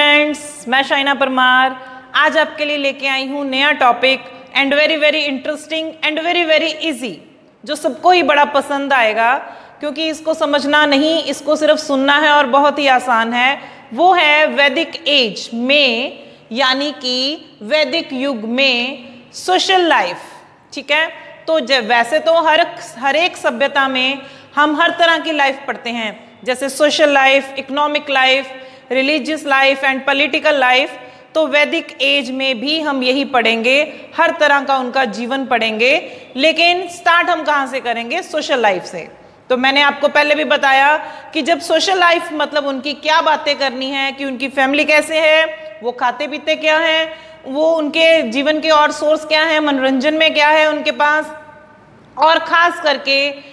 Friends, मैं शाइना परमार आज आपके लिए लेके आई हूँ नया topic and very very interesting and very very easy, जो सबको ही बड़ा पसंद आएगा क्योंकि इसको समझना नहीं, इसको सिर्फ सुनना है और बहुत ही आसान है। वो है वैदिक एज में, यानी कि वैदिक युग में सोशल लाइफ। ठीक है, तो वैसे तो हर एक सभ्यता में हम हर तरह की लाइफ पढ़ते हैं, जैसे social life, economic life, religious life and political life. तो वैदिक एज में भी हम यही पढ़ेंगे, हर तरह का उनका जीवन पढ़ेंगे। लेकिन स्टार्ट हम कहाँ से करेंगे? सोशल लाइफ से। तो मैंने आपको पहले भी बताया कि जब सोशल लाइफ मतलब उनकी क्या बातें करनी है, कि उनकी फैमिली कैसे है, वो खाते पीते क्या है, वो उनके जीवन के और सोर्स क्या है, मनोरंजन में क्या है उनके पास, और खास करके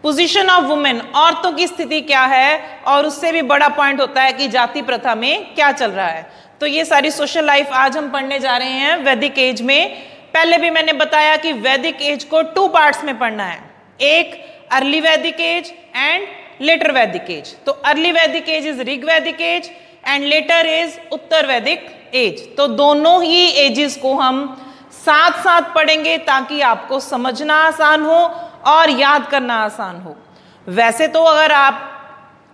पोजीशन ऑफ वुमेन, औरतों की स्थिति क्या है, और उससे भी बड़ा पॉइंट होता है कि जाति प्रथा में क्या चल रहा है। तो ये सारी सोशल लाइफ आज हम पढ़ने जा रहे हैं वैदिक एज में। पहले भी मैंने बताया कि वैदिक एज को 2 पार्ट्स में पढ़ना है, एक अर्ली वैदिक एज एंड लेटर वैदिक एज। तो अर्ली वैदिक एज इज ऋग वैदिक एज एंड लेटर इज उत्तर वैदिक एज। तो दोनों ही एजेस को हम साथ साथ पढ़ेंगे ताकि आपको समझना आसान हो और याद करना आसान हो। वैसे तो अगर आप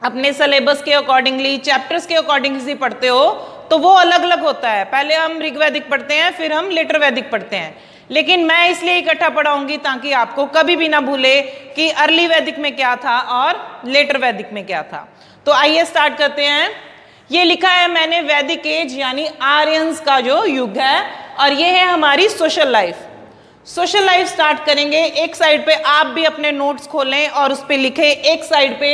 अपने सिलेबस के अकॉर्डिंगली, चैप्टर्स के अकॉर्डिंगली पढ़ते हो तो वो अलग अलग होता है। पहले हम ऋग वैदिक पढ़ते हैं, फिर हम लेटर वैदिक पढ़ते हैं, लेकिन मैं इसलिए इकट्ठा पढ़ाऊंगी ताकि आपको कभी भी ना भूले कि अर्ली वैदिक में क्या था और लेटर वैदिक में क्या था। तो आइए स्टार्ट करते हैं। ये लिखा है मैंने वैदिक एज यानी आर्यंस का जो युग है, और ये है हमारी social life. Social life start करेंगे। एक साइड पे आप भी अपने नोट्स खोलें और उस पे लिखें, एक साइड पे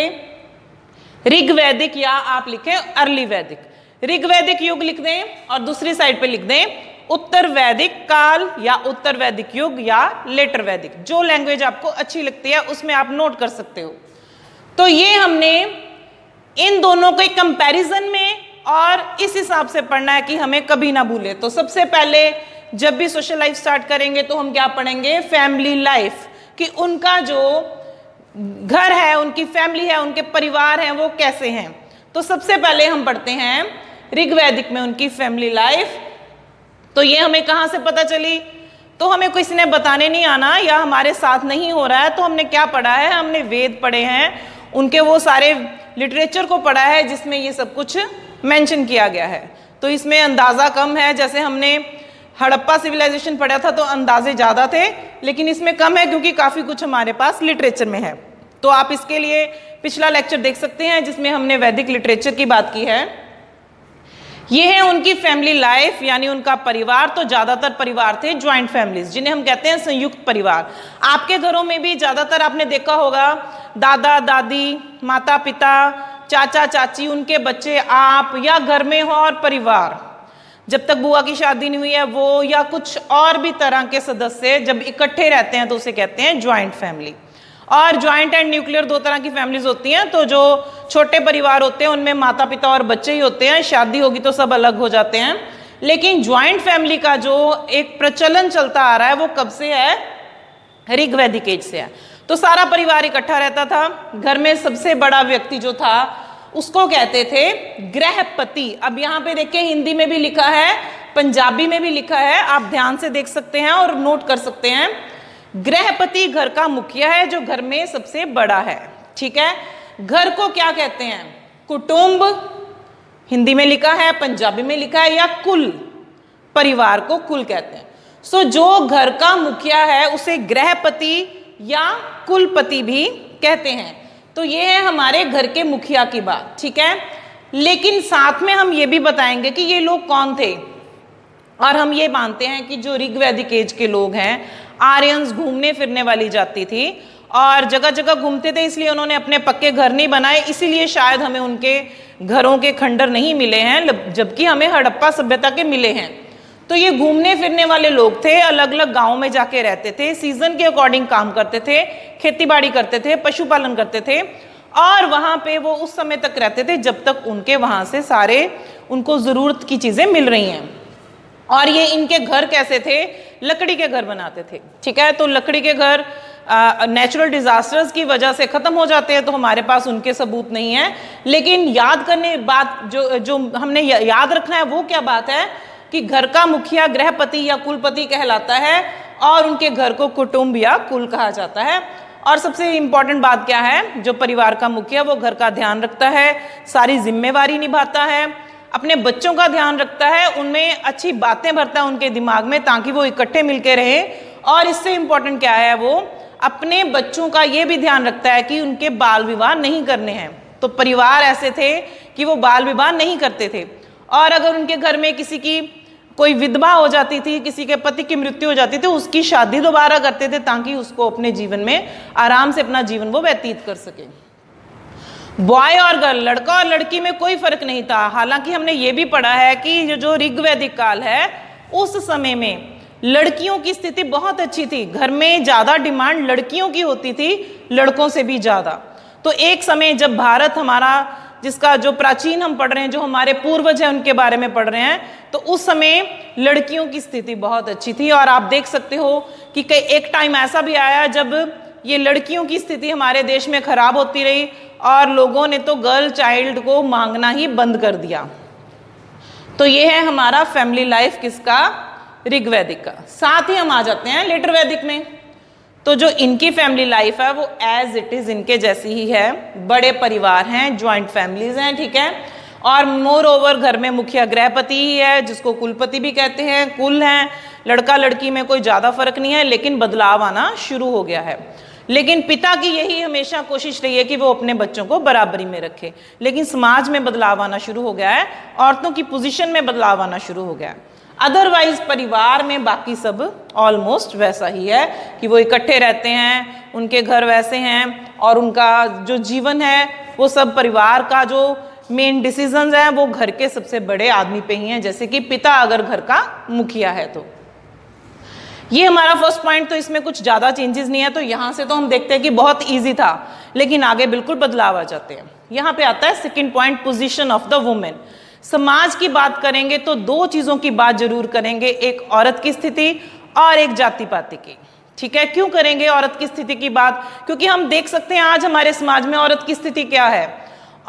ऋग वैदिक या आप लिखें अर्ली वैदिक। ऋग वैदिक युग लिख दें और दूसरी साइड पे लिख दें उत्तर वैदिक काल या उत्तर वैदिक युग या लेटर वैदिक। जो लैंग्वेज आपको अच्छी लगती है उसमें आप नोट कर सकते हो। तो ये हमने इन दोनों के कंपैरिजन में और इस हिसाब से पढ़ना है कि हमें कभी ना भूले। तो सबसे पहले जब भी सोशल लाइफ स्टार्ट करेंगे तो हम क्या पढ़ेंगे? फैमिली लाइफ, कि उनका जो घर है, उनकी फैमिली है, उनके परिवार हैं, वो कैसे हैं। तो सबसे पहले हम पढ़ते हैं ऋग वैदिक में उनकी फैमिली लाइफ। तो ये हमें कहाँ से पता चली? तो हमें किसी ने बताने नहीं आना या हमारे साथ नहीं हो रहा है। तो हमने क्या पढ़ा है? हमने वेद पढ़े हैं, उनके वो सारे लिटरेचर को पढ़ा है जिसमें ये सब कुछ मेंशन किया गया है। तो इसमें अंदाज़ा कम है। जैसे हमने हड़प्पा सिविलाइजेशन पढ़ा था तो अंदाजे ज़्यादा थे, लेकिन इसमें कम है क्योंकि काफ़ी कुछ हमारे पास लिटरेचर में है। तो आप इसके लिए पिछला लेक्चर देख सकते हैं जिसमें हमने वैदिक लिटरेचर की बात की है। ये है उनकी फैमिली लाइफ यानी उनका परिवार। तो ज़्यादातर परिवार थे ज्वाइंट फैमिलीज, जिन्हें हम कहते हैं संयुक्त परिवार। आपके घरों में भी ज़्यादातर आपने देखा होगा, दादा दादी, माता पिता, चाचा चाची, उनके बच्चे, आप, या घर में हो और परिवार, जब तक बुआ की शादी नहीं हुई है वो, या कुछ और भी तरह के सदस्य जब इकट्ठे रहते हैं तो उसे कहते हैं ज्वाइंट फैमिली। और ज्वाइंट एंड न्यूक्लियर 2 तरह की फैमिलीज होती हैं। तो जो छोटे परिवार होते हैं उनमें माता पिता और बच्चे ही होते हैं, शादी होगी तो सब अलग हो जाते हैं। लेकिन ज्वाइंट फैमिली का जो एक प्रचलन चलता आ रहा है वो कब से है? ऋग वैदिक एज से है। तो सारा परिवार इकट्ठा रहता था। घर में सबसे बड़ा व्यक्ति जो था उसको कहते थे गृहपति। अब यहाँ पे देखिए हिंदी में भी लिखा है, पंजाबी में भी लिखा है, आप ध्यान से देख सकते हैं और नोट कर सकते हैं। गृहपति घर का मुखिया है जो घर में सबसे बड़ा है। ठीक है, घर को क्या कहते हैं? कुटुंब हिंदी में लिखा है, पंजाबी में लिखा है, या कुल, परिवार को कुल कहते हैं। सो जो घर का मुखिया है उसे गृहपति या कुलपति भी कहते हैं। तो ये है हमारे घर के मुखिया की बात। ठीक है, लेकिन साथ में हम ये भी बताएंगे कि ये लोग कौन थे। और हम ये मानते हैं कि जो ऋग वैदिक एज के लोग हैं, आर्यंस घूमने फिरने वाली जाति थी और जगह जगह घूमते थे, इसलिए उन्होंने अपने पक्के घर नहीं बनाए, इसीलिए शायद हमें उनके घरों के खंडर नहीं मिले हैं, जबकि हमें हड़प्पा सभ्यता के मिले हैं। तो ये घूमने फिरने वाले लोग थे, अलग अलग गाँव में जाके रहते थे, सीजन के अकॉर्डिंग काम करते थे, खेती बाड़ी करते थे, पशुपालन करते थे, और वहाँ पे वो उस समय तक रहते थे जब तक उनके वहाँ से सारे उनको ज़रूरत की चीज़ें मिल रही हैं। और ये इनके घर कैसे थे? लकड़ी के घर बनाते थे। ठीक है, तो लकड़ी के घर नेचुरल डिजास्टर्स की वजह से खत्म हो जाते हैं, तो हमारे पास उनके सबूत नहीं है। लेकिन याद करने बात जो हमने याद रखना है वो क्या बात है कि घर का मुखिया गृहपति या कुलपति कहलाता है और उनके घर को कुटुंब या कुल कहा जाता है। और सबसे इम्पॉर्टेंट बात क्या है, जो परिवार का मुखिया वो घर का ध्यान रखता है, सारी जिम्मेवारी निभाता है, अपने बच्चों का ध्यान रखता है, उनमें अच्छी बातें भरता है उनके दिमाग में ताकि वो इकट्ठे मिलके रहे। और इससे इम्पॉर्टेंट क्या है, वो अपने बच्चों का ये भी ध्यान रखता है कि उनके बाल विवाह नहीं करने हैं। तो परिवार ऐसे थे कि वो बाल विवाह नहीं करते थे, और अगर उनके घर में किसी की कोई विधवा हो जाती थी, किसी के पति की मृत्यु हो जाती थी, उसकी शादी दोबारा करते थे ताकि उसको अपने जीवन में आराम से अपना जीवन वो व्यतीत कर सके। बॉय और गर्ल, लड़का और लड़की में कोई फर्क नहीं था। हालांकि हमने ये भी पढ़ा है कि जो ऋग्वैदिक काल है उस समय में लड़कियों की स्थिति बहुत अच्छी थी, घर में ज्यादा डिमांड लड़कियों की होती थी लड़कों से भी ज्यादा। तो एक समय जब भारत हमारा, जिसका जो प्राचीन हम पढ़ रहे हैं, जो हमारे पूर्वज हैं उनके बारे में पढ़ रहे हैं, तो उस समय लड़कियों की स्थिति बहुत अच्छी थी। और आप देख सकते हो कि एक टाइम ऐसा भी आया जब ये लड़कियों की स्थिति हमारे देश में खराब होती रही और लोगों ने तो गर्ल चाइल्ड को मांगना ही बंद कर दिया। तो ये है हमारा फैमिली लाइफ किसका, ऋग्वैदिक का। साथ ही हम आ जाते हैं लेटर वैदिक में। तो जो इनकी फैमिली लाइफ है वो एज इट इज इनके जैसी ही है, बड़े परिवार हैं, ज्वाइंट फैमिलीज हैं, ठीक है। और मोर ओवर घर में मुखिया गृहपति ही है, जिसको कुलपति भी कहते हैं, कुल हैं। लड़का लड़की में कोई ज़्यादा फर्क नहीं है, लेकिन बदलाव आना शुरू हो गया है। लेकिन पिता की यही हमेशा कोशिश रही है कि वो अपने बच्चों को बराबरी में रखे, लेकिन समाज में बदलाव आना शुरू हो गया है, औरतों की पोजीशन में बदलाव आना शुरू हो गया है। अदरवाइज परिवार में बाकी सब ऑलमोस्ट वैसा ही है कि वो इकट्ठे रहते हैं, उनके घर वैसे हैं, और उनका जो जीवन है वो सब परिवार का जो मेन डिसीजंस हैं वो घर के सबसे बड़े आदमी पे ही हैं, जैसे कि पिता अगर घर का मुखिया है। तो ये हमारा फर्स्ट पॉइंट। तो इसमें कुछ ज़्यादा चेंजेस नहीं है। तो यहाँ से तो हम देखते हैं कि बहुत ईजी था, लेकिन आगे बिल्कुल बदलाव आ जाते हैं। यहाँ पे आता है second point, position of the women. समाज की बात करेंगे तो दो चीजों की बात जरूर करेंगे, एक औरत की स्थिति और एक जाति पाति की, ठीक है। क्यों करेंगे औरत की स्थिति की बात, क्योंकि हम देख सकते हैं आज हमारे समाज में औरत की स्थिति क्या है।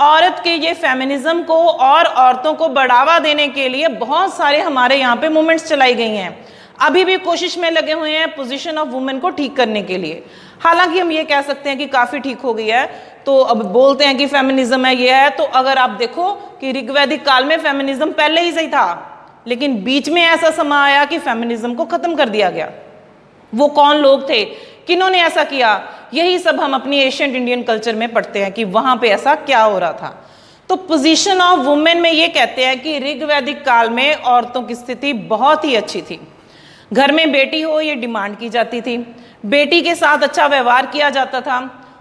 औरत के ये फेमिनिज्म को और औरतों को बढ़ावा देने के लिए बहुत सारे हमारे यहाँ पे मूवमेंट्स चलाई गई हैं, अभी भी कोशिश में लगे हुए हैं पोजीशन ऑफ वुमेन को ठीक करने के लिए। हालांकि हम ये कह सकते हैं कि काफ़ी ठीक हो गई है, तो अब बोलते हैं कि फेमिनिज्म है, ये है। तो अगर आप देखो कि ऋग्वैदिक काल में फेमिनिज्म पहले ही सही था, लेकिन बीच में ऐसा समय आया कि फेमिनिज्म को खत्म कर दिया गया। वो कौन लोग थे, किन्होंने ऐसा किया, यही सब हम अपनी एशियंट इंडियन कल्चर में पढ़ते हैं कि वहाँ पे ऐसा क्या हो रहा था। तो पोजीशन ऑफ वुमेन में ये कहते हैं कि ऋग्वैदिक काल में औरतों की स्थिति बहुत ही अच्छी थी। घर में बेटी हो ये डिमांड की जाती थी, बेटी के साथ अच्छा व्यवहार किया जाता था,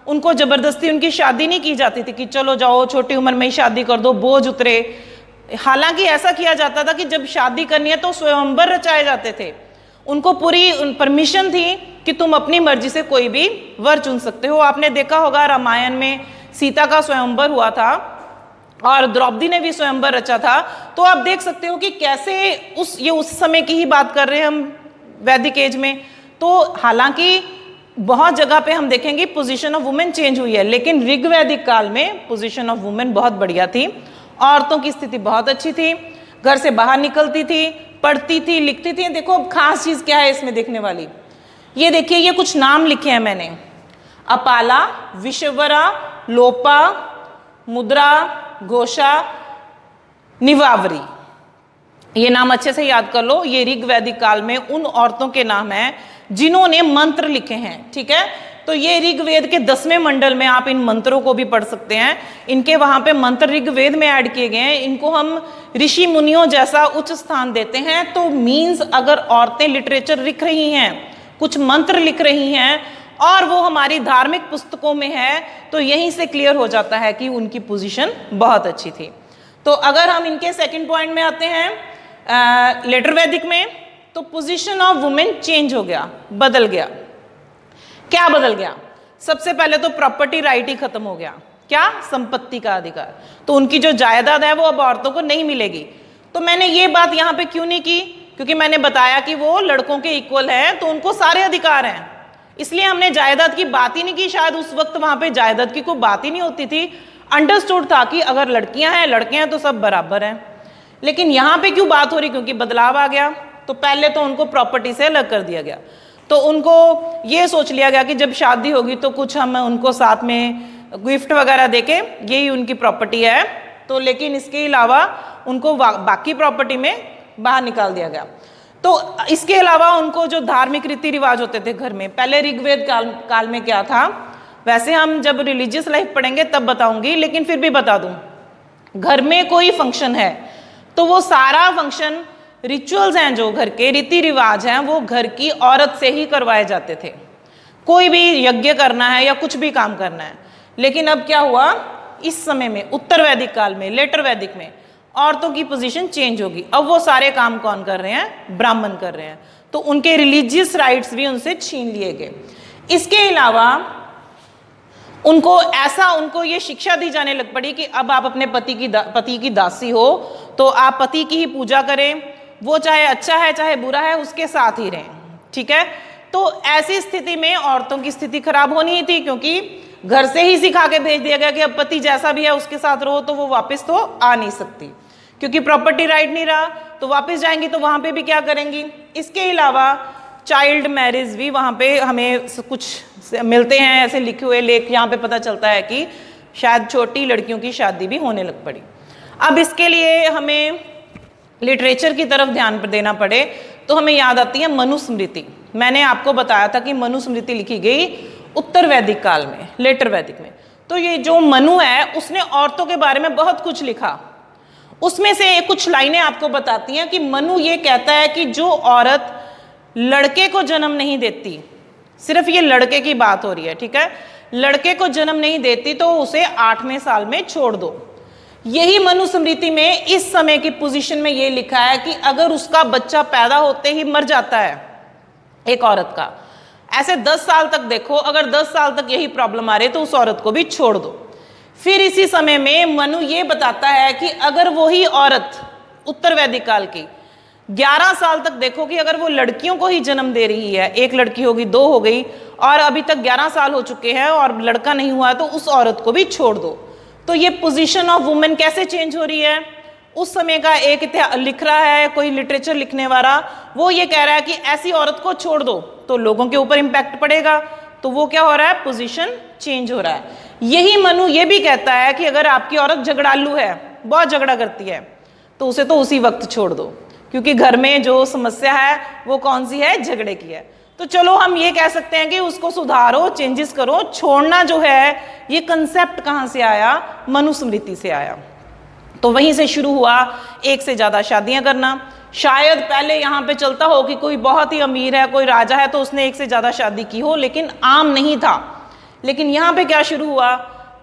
उनको जबरदस्ती उनकी शादी नहीं की जाती थी कि चलो जाओ छोटी उम्र में ही शादी कर दो, बोझ उतरे। हालांकि ऐसा किया जाता था कि जब शादी करनी है तो स्वयंवर रचाए जाते थे, उनको पूरी परमिशन थी कि तुम अपनी मर्जी से कोई भी वर चुन सकते हो। आपने देखा होगा रामायण में सीता का स्वयंवर हुआ था और द्रौपदी ने भी स्वयंवर रचा था। तो आप देख सकते हो कि कैसे उस समय की ही बात कर रहे हैं हम वैदिक एज में। तो हालांकि बहुत जगह पे हम देखेंगे पोजीशन ऑफ वुमेन चेंज हुई है, लेकिन ऋग्वैदिक काल में पोजीशन ऑफ वुमेन बहुत बढ़िया थी। औरतों की स्थिति बहुत अच्छी थी, घर से बाहर निकलती थी, पढ़ती थी, लिखती थी। देखो अब खास चीज क्या है इसमें देखने वाली, ये देखिए, ये कुछ नाम लिखे हैं मैंने, अपाला, विश्ववरा, लोपा, मुद्रा, घोषा, निवावरी। ये नाम अच्छे से याद कर लो। ये ऋग्वैदिक काल में उन औरतों के नाम हैं जिन्होंने मंत्र लिखे हैं, ठीक है। तो ये ऋग्वेद के 10वें मंडल में आप इन मंत्रों को भी पढ़ सकते हैं। इनके वहां पे मंत्र ऋग्वेद में ऐड किए गए हैं। इनको हम ऋषि मुनियों जैसा उच्च स्थान देते हैं। तो मीन्स अगर औरतें लिटरेचर लिख रही हैं, कुछ मंत्र लिख रही हैं और वो हमारी धार्मिक पुस्तकों में है, तो यहीं से क्लियर हो जाता है कि उनकी पोजीशन बहुत अच्छी थी। तो अगर हम इनके सेकंड पॉइंट में आते हैं लेटर वैदिक में, तो पोजीशन ऑफ वुमेन चेंज हो गया, बदल गया। क्या बदल गया? सबसे पहले तो प्रॉपर्टी राइट ही खत्म हो गया। क्या? संपत्ति का अधिकार। तो उनकी जो जायदाद है वो अब औरतों को नहीं मिलेगी। तो मैंने ये बात यहाँ पे क्यों नहीं की, क्योंकि मैंने बताया कि वो लड़कों के इक्वल हैं, तो उनको सारे अधिकार हैं। इसलिए हमने जायदाद की बात ही नहीं की, शायद उस वक्त वहां पे जायदाद की कोई बात ही नहीं होती थी। अंडरस्टूड था कि अगर लड़कियां हैं लड़के हैं तो सब बराबर हैं। लेकिन यहाँ पे क्यों बात हो रही, क्योंकि बदलाव आ गया। तो पहले तो उनको प्रॉपर्टी से अलग कर दिया गया, तो उनको ये सोच लिया गया कि जब शादी होगी तो कुछ हम उनको साथ में गिफ्ट वगैरह देके यही उनकी प्रॉपर्टी है। तो लेकिन इसके अलावा उनको बाकी प्रॉपर्टी में बाहर निकाल दिया गया। तो इसके अलावा उनको जो धार्मिक रीति रिवाज होते थे घर में, पहले ऋग्वेद काल में क्या था, वैसे हम जब रिलीजियस लाइफ पढ़ेंगे तब बताऊंगी, लेकिन फिर भी बता दूं, घर में कोई फंक्शन है तो वो सारा फंक्शन, रिचुअल्स हैं जो घर के रीति रिवाज हैं, वो घर की औरत से ही करवाए जाते थे। कोई भी यज्ञ करना है या कुछ भी काम करना है। लेकिन अब क्या हुआ, इस समय में उत्तर वैदिक काल में, लेटर वैदिक में औरतों की पोजीशन चेंज होगी। अब वो सारे काम कौन कर रहे हैं, ब्राह्मण कर रहे हैं। तो उनके रिलीजियस राइट्स भी उनसे छीन लिए गए। इसके अलावा उनको ये शिक्षा दी जाने लग पड़ी कि अब आप अपने पति की दासी हो, तो आप पति की ही पूजा करें, वो चाहे अच्छा है चाहे बुरा है उसके साथ ही रहें, ठीक है। तो ऐसी स्थिति में औरतों की स्थिति खराब होनी ही थी, क्योंकि घर से ही सिखा के भेज दिया गया कि अब पति जैसा भी है उसके साथ रहो, तो वो वापस तो आ नहीं सकती, क्योंकि प्रॉपर्टी राइट नहीं रहा। तो वापस जाएंगी तो वहां पे भी क्या करेंगी। इसके अलावा चाइल्ड मैरिज भी वहां पे हमें कुछ मिलते हैं ऐसे लिखे हुए लेख, यहाँ पे पता चलता है कि शायद छोटी लड़कियों की शादी भी होने लग पड़ी। अब इसके लिए हमें लिटरेचर की तरफ ध्यान देना पड़े तो हमें याद आती है मनुस्मृति। मैंने आपको बताया था कि मनुस्मृति लिखी गई उत्तर वैदिक काल में, लेटर वैदिक में। तो ये जो मनु है उसने औरतों के बारे में बहुत कुछ लिखा। उसमें से कुछ लाइनें आपको बताती हैं कि मनु ये कहता है कि जो औरत लड़के को जन्म नहीं देती, सिर्फ ये लड़के की बात हो रही है, ठीक है, लड़के को जन्म नहीं देती तो उसे 8वें साल में छोड़ दो। यही मनुस्मृति में इस समय की पोजीशन में ये लिखा है कि अगर उसका बच्चा पैदा होते ही मर जाता है एक औरत का, ऐसे 10 साल तक देखो, अगर 10 साल तक यही प्रॉब्लम आ रही है तो उस औरत को भी छोड़ दो। फिर इसी समय में मनु ये बताता है कि अगर वही औरत उत्तर वैदिक काल की 11 साल तक देखो कि अगर वो लड़कियों को ही जन्म दे रही है, एक लड़की होगी, 2 हो गई, और अभी तक 11 साल हो चुके हैं और लड़का नहीं हुआ, तो उस औरत को भी छोड़ दो। तो ये पोजीशन ऑफ वुमेन कैसे चेंज हो रही है। उस समय का एक लिख रहा है कोई लिटरेचर लिखने वाला, वो ये कह रहा है कि ऐसी औरत को छोड़ दो तो लोगों के ऊपर इंपैक्ट पड़ेगा। तो वो क्या हो रहा है, पोजीशन चेंज हो रहा है। यही मनु ये भी कहता है कि अगर आपकी औरत झगड़ालू है, बहुत झगड़ा करती है, तो उसे तो उसी वक्त छोड़ दो, क्योंकि घर में जो समस्या है वो कौन सी है, झगड़े की है। तो चलो हम ये कह सकते हैं कि उसको सुधारो, चेंजेस करो। छोड़ना जो है ये कंसेप्ट कहाँ से आया, मनुस्मृति से आया। तो वहीं से शुरू हुआ एक से ज़्यादा शादियां करना। शायद पहले यहाँ पे चलता हो कि कोई बहुत ही अमीर है, कोई राजा है, तो उसने एक से ज़्यादा शादी की हो, लेकिन आम नहीं था। लेकिन यहाँ पे क्या शुरू हुआ,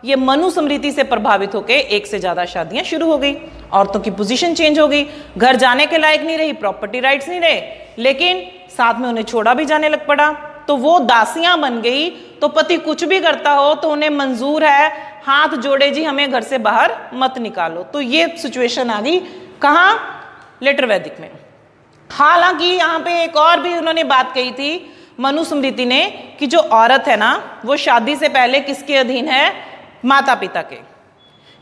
ये मनुस्मृति से प्रभावित होकर एक से ज़्यादा शादियां शुरू हो गई। औरतों की पोजीशन चेंज हो गई, घर जाने के लायक नहीं रही, प्रॉपर्टी राइट्स नहीं रहे, लेकिन साथ में उन्हें छोड़ा भी जाने लग पड़ा। तो वो दासियां बन गई। तो पति कुछ भी करता हो तो उन्हें मंजूर है, हाथ जोड़े जी हमें घर से बाहर मत निकालो। तो ये सिचुएशन आ गई कहाँ, लेटर वैदिक में। हालांकि यहाँ पे एक और भी उन्होंने बात कही थी मनुस्मृति ने कि जो औरत है ना वो शादी से पहले किसके अधीन है, माता पिता के।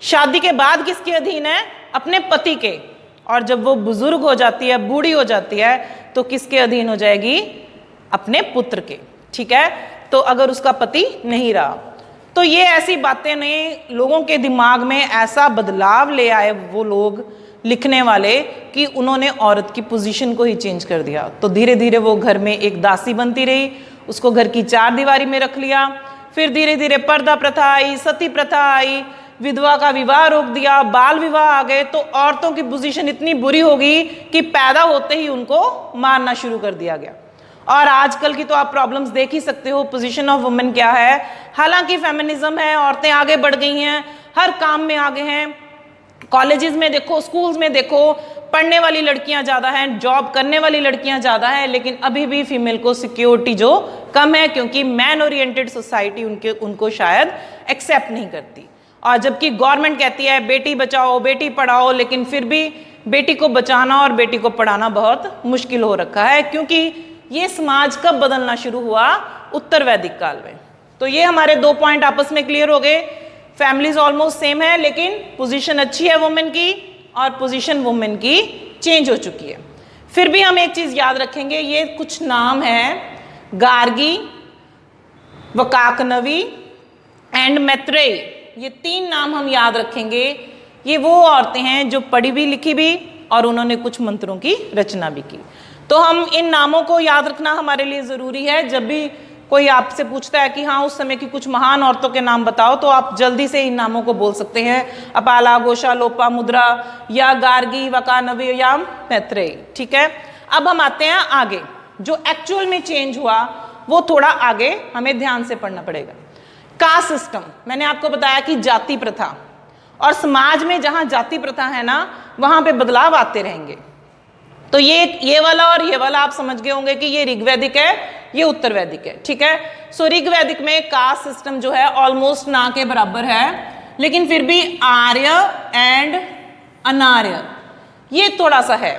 शादी के बाद किसके अधीन है, अपने पति के। और जब वो बुजुर्ग हो जाती है, बूढ़ी हो जाती है, तो किसके अधीन हो जाएगी, अपने पुत्र के, ठीक है। तो अगर उसका पति नहीं रहा, तो ये ऐसी बातें ने लोगों के दिमाग में ऐसा बदलाव ले आए वो लोग लिखने वाले कि उन्होंने औरत की पोजीशन को ही चेंज कर दिया। तो धीरे धीरे वो घर में एक दासी बनती रही, उसको घर की 4 दीवारी में रख लिया। फिर धीरे धीरे पर्दा प्रथा आई, सती प्रथा आई, विधवा का विवाह रोक दिया, बाल विवाह आ गए। तो औरतों की पोजीशन इतनी बुरी हो गई कि पैदा होते ही उनको मारना शुरू कर दिया गया। और आजकल की तो आप प्रॉब्लम्स देख ही सकते हो, पोजीशन ऑफ वुमेन क्या है। हालांकि फेमिनिज्म है, औरतें आगे बढ़ गई हैं, हर काम में आगे हैं। कॉलेजेस में देखो, स्कूल्स में देखो, पढ़ने वाली लड़कियां ज़्यादा हैं, जॉब करने वाली लड़कियां ज़्यादा हैं, लेकिन अभी भी फीमेल को सिक्योरिटी जो कम है, क्योंकि मैन ओरिएंटेड सोसाइटी उनको शायद एक्सेप्ट नहीं करती। और जबकि गवर्नमेंट कहती है बेटी बचाओ बेटी पढ़ाओ, लेकिन फिर भी बेटी को बचाना और बेटी को पढ़ाना बहुत मुश्किल हो रखा है। क्योंकि ये समाज कब बदलना शुरू हुआ, उत्तर वैदिक काल में। तो ये हमारे 2 पॉइंट आपस में क्लियर हो गए। फैमिलीज ऑलमोस्ट सेम है, लेकिन पोजीशन अच्छी है वुमेन की और पोजीशन वुमेन की चेंज हो चुकी है। फिर भी हम एक चीज याद रखेंगे, ये कुछ नाम है गार्गी, वकाकनवी एंड मैत्रेयी, ये 3 नाम हम याद रखेंगे। ये वो औरतें हैं जो पढ़ी भी लिखी भी और उन्होंने कुछ मंत्रों की रचना भी की। तो हम इन नामों को याद रखना हमारे लिए ज़रूरी है। जब भी कोई आपसे पूछता है कि हाँ उस समय की कुछ महान औरतों के नाम बताओ, तो आप जल्दी से इन नामों को बोल सकते हैं, अपाला, घोषा, लोपा, मुद्रा या गार्गी, वकानवी या मैत्रेयी। ठीक है, अब हम आते हैं आगे। जो एक्चुअल में चेंज हुआ वो थोड़ा आगे हमें ध्यान से पढ़ना पड़ेगा। कास्ट सिस्टम, मैंने आपको बताया कि जाति प्रथा, और समाज में जहां जाति प्रथा है ना वहां पे बदलाव आते रहेंगे। तो ये वाला और ये वाला आप समझ गए होंगे कि ये ऋग्वैदिक है, ये उत्तर वैदिक है। ठीक है, सो ऋग्वैदिक में कास्ट सिस्टम जो है ऑलमोस्ट ना के बराबर है, लेकिन फिर भी आर्य एंड अनार्य ये थोड़ा सा है।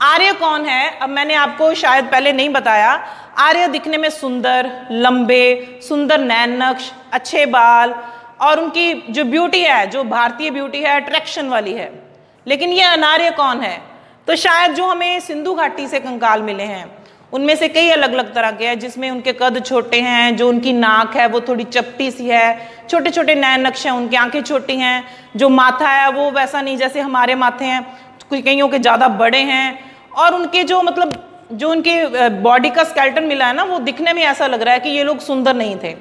आर्य कौन है, अब मैंने आपको शायद पहले नहीं बताया। आर्य दिखने में सुंदर, लंबे, सुंदर नैन नक्श, अच्छे बाल, और उनकी जो ब्यूटी है, जो भारतीय ब्यूटी है, अट्रैक्शन वाली है। लेकिन ये अनार्य कौन है, तो शायद जो हमें सिंधु घाटी से कंकाल मिले हैं उनमें से कई अलग अलग तरह के हैं, जिसमें उनके कद छोटे हैं, जो उनकी नाक है वो थोड़ी चपटी सी है, छोटे छोटे नैन नक्श हैं, उनकी आंखें छोटी हैं, जो माथा है वो वैसा नहीं जैसे हमारे माथे हैं, कईयों के ज़्यादा बड़े हैं, और उनके जो मतलब जो उनके बॉडी का स्केलेटन मिला है ना वो दिखने में ऐसा लग रहा है कि ये लोग सुंदर नहीं थे।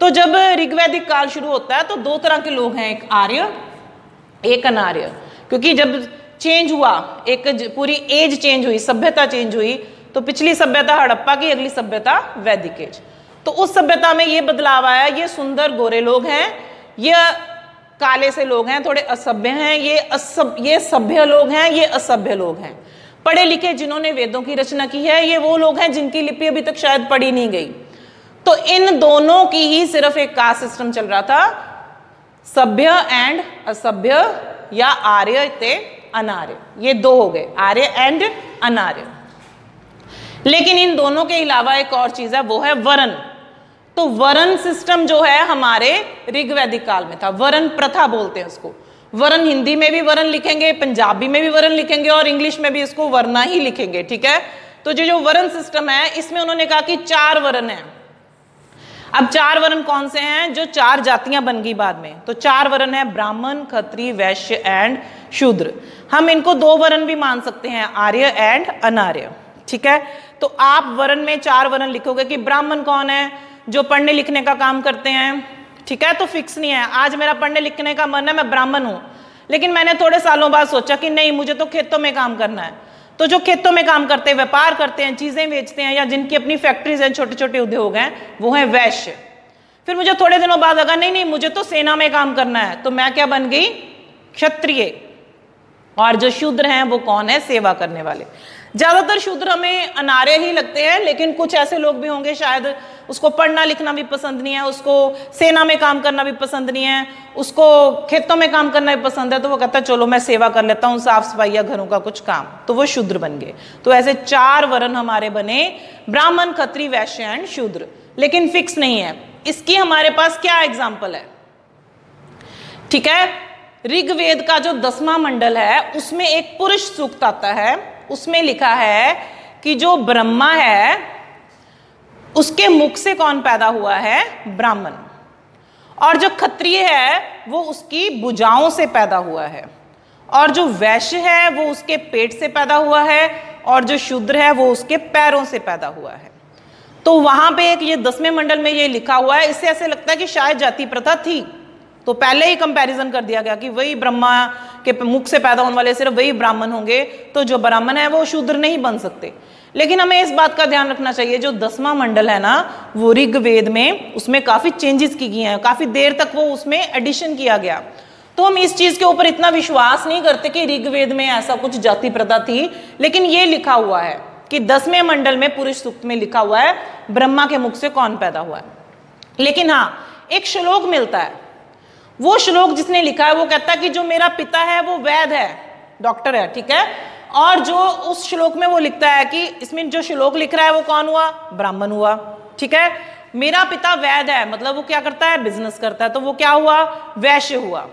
तो जब ऋग्वैदिक काल शुरू होता है तो 2 तरह के लोग हैं, एक आर्य एक अनार्य, क्योंकि जब चेंज हुआ, एक पूरी एज चेंज हुई, सभ्यता चेंज हुई, तो पिछली सभ्यता हड़प्पा की, अगली सभ्यता वैदिक एज। तो उस सभ्यता में ये बदलाव आया, ये सुंदर गोरे लोग हैं, ये काले से लोग हैं, थोड़े असभ्य हैं, ये सभ्य लोग हैं, ये असभ्य लोग हैं। पढ़े लिखे जिन्होंने वेदों की रचना की है ये वो लोग हैं जिनकी लिपि अभी तक शायद पढ़ी नहीं गई। तो इन दोनों की ही सिर्फ एक कास्ट सिस्टम चल रहा था, सभ्य एंड असभ्य या आर्य ते अनार्य, ये 2 हो गए, आर्य एंड अनार्य। लेकिन इन दोनों के अलावा एक और चीज है, वो है वरण। तो वरण सिस्टम जो है हमारे ऋग्वैदिक काल में था, वरण प्रथा बोलते हैं उसको। वरण हिंदी में भी वरण लिखेंगे, पंजाबी में भी वरण लिखेंगे और इंग्लिश में भी इसको वरना ही लिखेंगे। ठीक है, तो जो वरण सिस्टम है इसमें उन्होंने कहा कि 4 वरण हैं। अब 4 वर्ण कौन से हैं, जो 4 जातियां बन गई बाद में। तो 4 वर्ण है ब्राह्मण, क्षत्रिय, वैश्य एंड शूद्र। हम इनको 2 वर्ण भी मान सकते हैं, आर्य एंड अनार्य। ठीक है, तो आप वर्ण में 4 वर्ण लिखोगे कि ब्राह्मण कौन है, जो पढ़ने लिखने का काम करते हैं। ठीक है, तो फिक्स नहीं है आज मेरा पढ़ने लिखने का मन है, मैं ब्राह्मण हूं, लेकिन मैंने थोड़े सालों बाद सोचा कि नहीं मुझे तो खेतों में काम करना है। तो जो खेतों में काम करते हैं, व्यापार करते हैं, चीजें बेचते हैं, या जिनकी अपनी फैक्ट्रीज हैं, छोटे छोटे उद्योग हैं, वो हैं वैश्य। फिर मुझे थोड़े दिनों बाद लगा नहीं मुझे तो सेना में काम करना है, तो मैं क्या बन गई, क्षत्रिय। और जो शूद्र हैं वो कौन है, सेवा करने वाले। ज्यादातर शूद्र हमें अनार्य ही लगते हैं, लेकिन कुछ ऐसे लोग भी होंगे शायद उसको पढ़ना लिखना भी पसंद नहीं है, उसको सेना में काम करना भी पसंद नहीं है, उसको खेतों में काम करना भी पसंद है, तो वो कहता है चलो मैं सेवा कर लेता हूँ, साफ सफाई या घरों का कुछ काम, तो वो शूद्र बन गए। तो ऐसे 4 वर्ण हमारे बने, ब्राह्मण, क्षत्रिय, वैश्य एंड शूद्र। लेकिन फिक्स नहीं है। इसकी हमारे पास क्या एग्जाम्पल है, ठीक है, ऋग्वेद का जो 10वां मंडल है उसमें एक पुरुष सूक्त आता है, उसमें लिखा है कि जो ब्रह्मा है उसके मुख से कौन पैदा हुआ है, ब्राह्मण, और जो क्षत्रिय है वो उसकी भुजाओं से पैदा हुआ है, और जो वैश्य है वो उसके पेट से पैदा हुआ है, और जो शूद्र है वो उसके पैरों से पैदा हुआ है। तो वहां पे एक ये 10वें मंडल में ये लिखा हुआ है। इससे ऐसे लगता है कि शायद जाति प्रथा थी, तो पहले ही कंपैरिजन कर दिया गया कि वही ब्रह्मा के मुख से पैदा होने वाले सिर्फ वही ब्राह्मण होंगे, तो जो ब्राह्मण है वो शूद्र नहीं बन सकते। लेकिन हमें इस बात का ध्यान रखना चाहिए, जो 10वां मंडल है ना वो ऋग्वेद में, उसमें काफी चेंजेस की गई हैं, काफी देर तक वो उसमें एडिशन किया गया। तो हम इस चीज के ऊपर इतना विश्वास नहीं करते कि ऋग्वेद में ऐसा कुछ जाति प्रथा थी, लेकिन ये लिखा हुआ है कि 10वें मंडल में पुरुष सूक्त में लिखा हुआ है ब्रह्मा के मुख से कौन पैदा हुआ है। लेकिन हाँ, एक श्लोक मिलता है, वो श्लोक जिसने लिखा है वो कहता है कि जो मेरा पिता है वो वैद्य है, डॉक्टर है, ठीक है, और जो उस श्लोक में वो लिखता है कि इसमें जो श्लोक लिख रहा है वो कौन हुआ, ब्राह्मण हुआ। ठीक है, मेरा पिता वैद्य है, मतलब वो क्या करता है, बिजनेस करता है, तो वो क्या हुआ, वैश्य हुआ।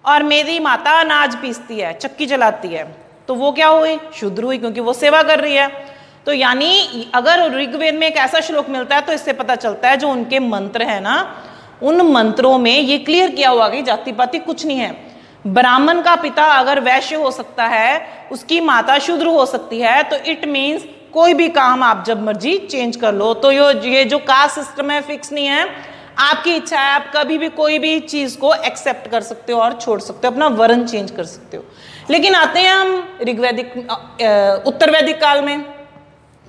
और मेरी माता अनाज पीसती है, चक्की चलाती है, तो वो क्या हुई, शूद्र हुई, क्योंकि वो सेवा कर रही है। तो यानी अगर ऋग्वेद में एक ऐसा श्लोक मिलता है तो इससे पता चलता है जो उनके मंत्र है ना, उन मंत्रों में ये क्लियर किया हुआ कि जाति पाति कुछ नहीं है। ब्राह्मण का पिता अगर वैश्य हो सकता है, उसकी माता शूद्र हो सकती है, तो इट मीन्स कोई भी काम आप जब मर्जी चेंज कर लो। तो ये जो कास्ट सिस्टम है फिक्स नहीं है, आपकी इच्छा है, आप कभी भी कोई भी चीज को एक्सेप्ट कर सकते हो और छोड़ सकते हो, अपना वर्ण चेंज कर सकते हो। लेकिन आते हैं हम ऋग्वैदिक उत्तर वैदिक काल में,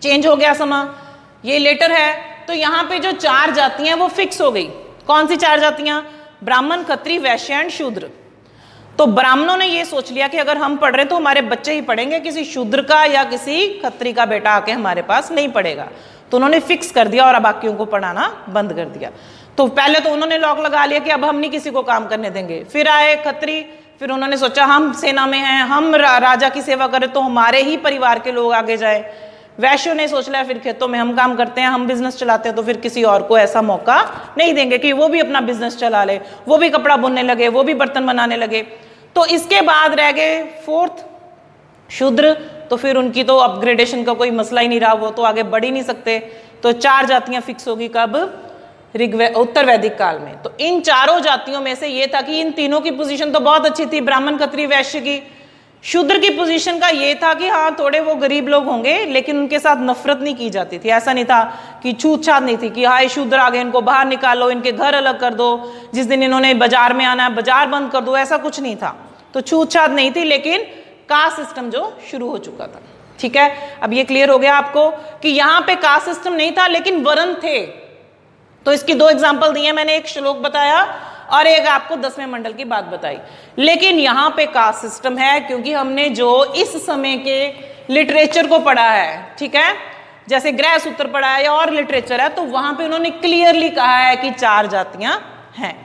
चेंज हो गया समा, ये लेटर है। तो यहाँ पे जो 4 जातियां वो फिक्स हो गई। कौन सी 4 जातियां, ब्राह्मण, क्षत्रिय, वैश्य एंड शूद्र। तो ब्राह्मणों ने ये सोच लिया कि अगर हम पढ़ रहे हैं तो हमारे बच्चे ही पढ़ेंगे, किसी शूद्र का या किसी क्षत्रिय का बेटा आके हमारे पास नहीं पढ़ेगा। तो उन्होंने फिक्स कर दिया और बाकियों को पढ़ाना बंद कर दिया। तो पहले तो उन्होंने लॉक लगा लिया कि अब हम नहीं किसी को काम करने देंगे। फिर आए क्षत्रिय, फिर उन्होंने सोचा हम सेना में हैं, हम राजा की सेवा करें तो हमारे ही परिवार के लोग आगे जाए। वैश्यों ने सोच लिया फिर खेतों में हम काम करते हैं, हम बिजनेस चलाते हैं, तो फिर किसी और को ऐसा मौका नहीं देंगे कि वो भी अपना बिजनेस चला ले, वो भी कपड़ा बुनने लगे, वो भी बर्तन बनाने लगे। तो इसके बाद रह गए 4th शूद्र। तो फिर उनकी तो अपग्रेडेशन का कोई मसला ही नहीं रहा, वो तो आगे बढ़ ही नहीं सकते। तो 4 जातियां फिक्स होगी कब, उत्तर वैदिक काल में। तो इन 4 जातियों में से ये था कि इन तीनों की पोजीशन तो बहुत अच्छी थी, ब्राह्मण, क्षत्रिय, वैश्य की। शूद्र की पोजीशन का ये था कि हाँ थोड़े वो गरीब लोग होंगे, लेकिन उनके साथ नफरत नहीं की जाती थी। ऐसा नहीं था कि छूतछात नहीं थी कि हाय शूद्र आ गए, इनको बाहर निकालो, इनके घर अलग कर दो, जिस दिन इन्होंने बाजार में आना है बाजार बंद कर दो, ऐसा कुछ नहीं था। तो छूतछात नहीं थी, लेकिन कास्ट सिस्टम जो शुरू हो चुका था। ठीक है, अब ये क्लियर हो गया आपको कि यहाँ पे कास्ट सिस्टम नहीं था लेकिन वर्ण थे। तो इसकी 2 एग्जाम्पल दिए मैंने, एक श्लोक बताया और एक आपको 10वें मंडल की बात बताई। लेकिन यहाँ पे कास्ट सिस्टम है क्योंकि हमने जो इस समय के लिटरेचर को पढ़ा है, ठीक है, जैसे गृह सूत्र पढ़ा है या और लिटरेचर है, तो वहां पे उन्होंने क्लियरली कहा है कि 4 जातियां हैं।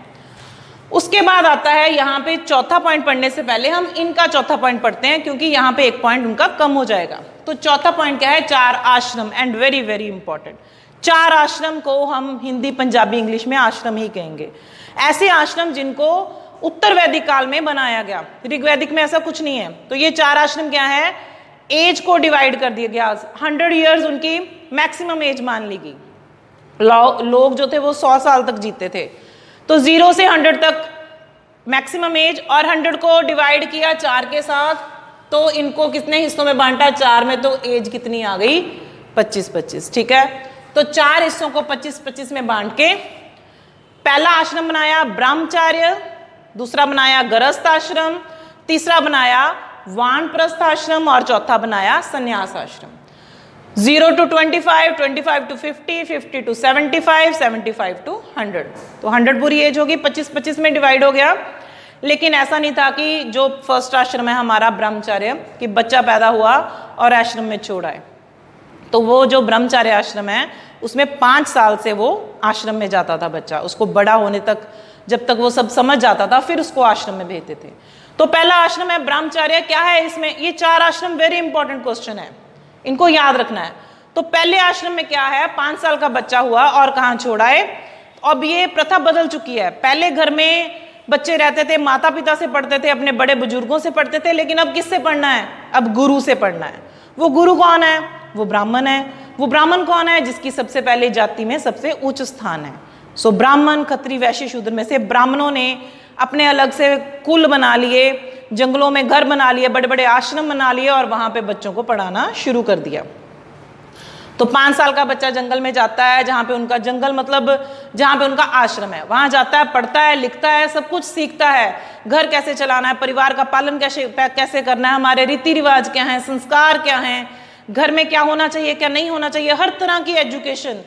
उसके बाद आता है यहाँ पे चौथा पॉइंट पढ़ने से पहले हम इनका चौथा पॉइंट पढ़ते हैं, क्योंकि यहाँ पे एक पॉइंट उनका कम हो जाएगा। तो चौथा पॉइंट क्या है, 4 आश्रम, एंड वेरी वेरी इंपॉर्टेंट। 4 आश्रम को हम हिंदी, पंजाबी, इंग्लिश में आश्रम ही कहेंगे। ऐसे आश्रम जिनको उत्तर वैदिक काल में बनाया गया, ऋग्वैदिक में ऐसा कुछ नहीं है। तो ये 4 आश्रम क्या है, एज को डिवाइड कर दिया गया, 100 ईयर्स उनकी मैक्सिमम एज मान ली गई। लोग जो थे वो 100 साल तक जीते थे। तो 0 से 100 तक मैक्सिमम एज, और 100 को डिवाइड किया 4 के साथ, तो इनको कितने हिस्सों में बांटा, 4 में, तो एज कितनी आ गई, 25-25। ठीक है, तो 4 हिस्सों को 25-25 में बांट के पहला आश्रम बनाया ब्रह्मचार्य, दूसरा बनाया गृहस्थ आश्रम, तीसरा बनाया वानप्रस्थ आश्रम और चौथा बनाया संन्यास आश्रम। 0 to 25, 25 to 50, 50 to 75, 75 to 100। तो 100 पूरी एज होगी, 25-25 में डिवाइड हो गया। लेकिन ऐसा नहीं था कि जो फर्स्ट आश्रम है हमारा ब्रह्मचार्य, कि बच्चा पैदा हुआ और आश्रम में छोड़ आए। तो वो जो ब्रह्मचार्य आश्रम है उसमें 5 साल से वो आश्रम में जाता था बच्चा, उसको बड़ा होने तक, जब तक वो सब समझ जाता था फिर उसको आश्रम में भेजते थे। तो पहला आश्रम है ब्रह्मचार्य। क्या है इसमें, ये 4 आश्रम वेरी इंपॉर्टेंट क्वेश्चन है, इनको याद रखना है। तो पहले आश्रम में क्या है, 5 साल का बच्चा हुआ और कहाँ छोड़ाए। अब ये प्रथा बदल चुकी है। पहले घर में बच्चे रहते थे, माता पिता से पढ़ते थे, अपने बड़े बुजुर्गों से पढ़ते थे, लेकिन अब किससे पढ़ना है, अब गुरु से पढ़ना है। वो गुरु कौन है, वो ब्राह्मण है। वो ब्राह्मण कौन है, जिसकी सबसे पहले जाति में सबसे उच्च स्थान है। सो ब्राह्मण, क्षत्रिय, वैश्य, शूद्र में से ब्राह्मणों ने अपने अलग से कुल बना लिए, जंगलों में घर बना लिए, बड़े बड़े आश्रम बना लिए और वहां पे बच्चों को पढ़ाना शुरू कर दिया। तो 5 साल का बच्चा जंगल में जाता है, जहाँ पे उनका जंगल मतलब जहाँ पे उनका आश्रम है, वहां जाता है, पढ़ता है, लिखता है, सब कुछ सीखता है। घर कैसे चलाना है, परिवार का पालन कैसे करना है, हमारे रीति रिवाज क्या हैं, संस्कार क्या हैं, घर में क्या होना चाहिए क्या नहीं होना चाहिए, हर तरह की एजुकेशन,